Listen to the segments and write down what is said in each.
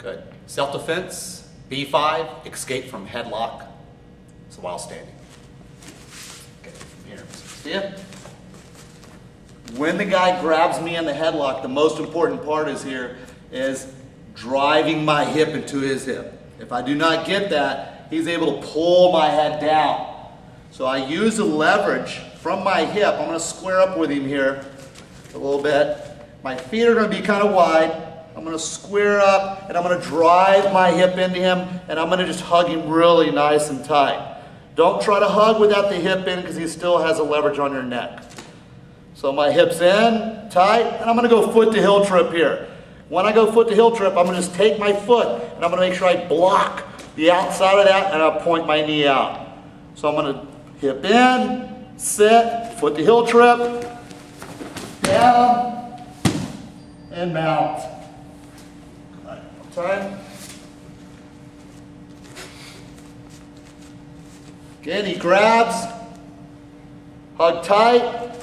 Good. Self-defense, B5, escape from headlock. So while standing. Okay, from here. See it? When the guy grabs me in the headlock, the most important part is driving my hip into his hip. If I do not get that, he's able to pull my head down. So I use the leverage from my hip. I'm going to square up with him here a little bit. My feet are going to be kind of wide. I'm going to square up and I'm going to drive my hip into him and I'm going to just hug him really nice and tight. Don't try to hug without the hip in because he still has a leverage on your neck. So my hip's in, tight, and I'm going to go foot to heel trip here. When I go foot to heel trip, I'm going to just take my foot and I'm going to make sure I block the outside of that and I'll point my knee out. So I'm going to hip in, sit, foot to heel trip, down, and mount. Time. Again, he grabs, hug tight,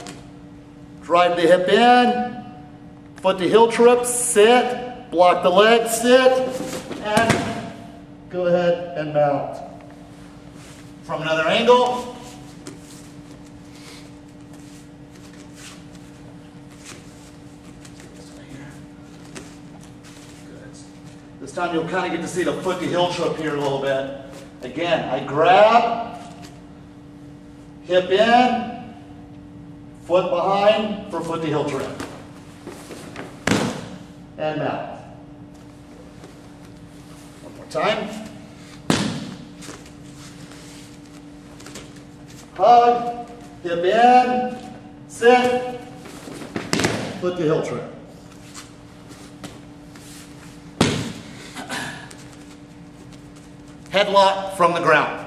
drive the hip in, foot to heel trip, sit, block the leg, sit, and go ahead and mount. From another angle. This time you'll kind of get to see the foot to heel trip here a little bit. Again, I grab, hip in, foot behind for foot to heel trip. And mount. One more time. Hug, hip in, sit, foot to heel trip. Headlock from the ground.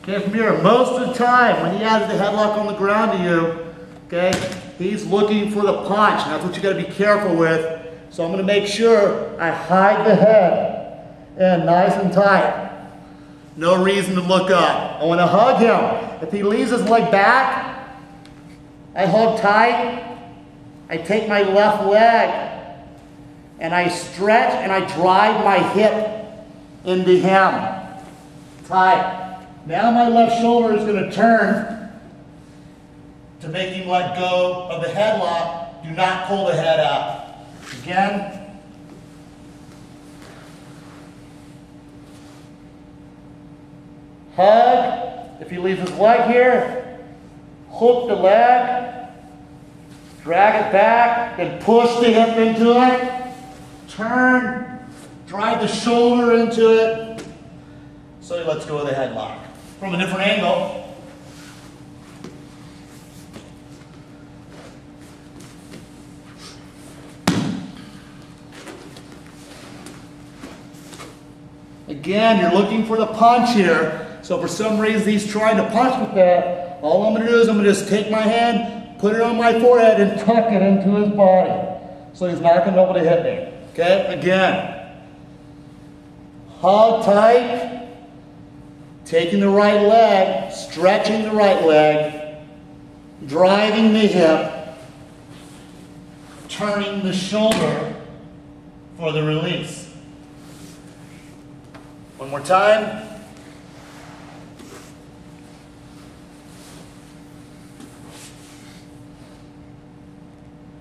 Okay, from here, most of the time when he has the headlock on the ground to you, okay, he's looking for the punch, and that's what you got to be careful with. So I'm going to make sure I hide the head in nice and tight. No reason to look up. I want to hug him. If he leaves his leg back, I hug tight, I take my left leg, and I stretch and I drive my hip into him. Tight. Now my left shoulder is going to turn to make him let go of the headlock. Do not pull the head out. Again. Hug. If he leaves his leg here, hook the leg, drag it back, then push the hip into it, turn, drive the shoulder into it. So let's go with the headlock. From a different angle. Again, you're looking for the punch here. So for some reason he's trying to punch with that. All I'm going to do is I'm going to just take my hand, put it on my forehead, and tuck it into his body. So he's not going to be able to hit me. Okay? Again. Hug tight. Taking the right leg, stretching the right leg, driving the hip, turning the shoulder for the release. One more time.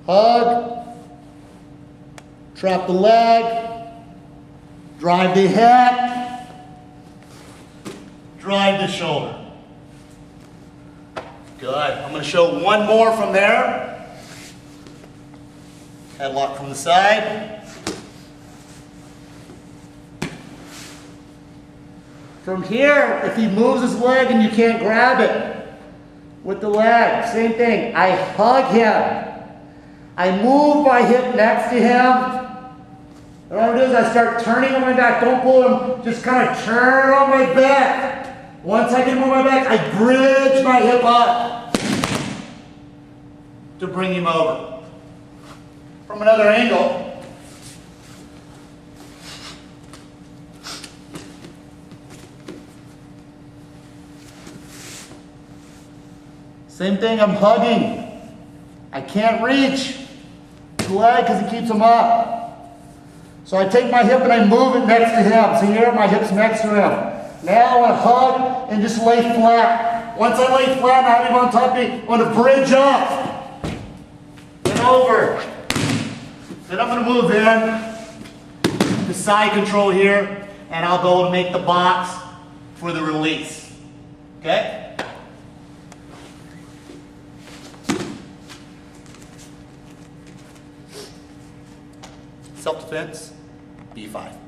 Hug, trap the leg, drive the hip, drive the shoulder. Good. I'm going to show one more from there. Headlock from the side. From here, if he moves his leg and you can't grab it with the leg, same thing. I hug him. I move my hip next to him. And what I do is I start turning on my back. Don't pull him. Just kind of turn on my back. Once I get him on my back, I bridge my hip up to bring him over. From another angle. Same thing, I'm hugging. I can't reach the leg because it keeps him up. So I take my hip and I move it next to him. So here, my hip's next to him. Now I want to hug and just lay flat. Once I lay flat and I have him on top of me, I want to bridge up and over. Then I'm going to move in, the side control here, and I'll go and make the box for the release. Okay? Self-defense, B5.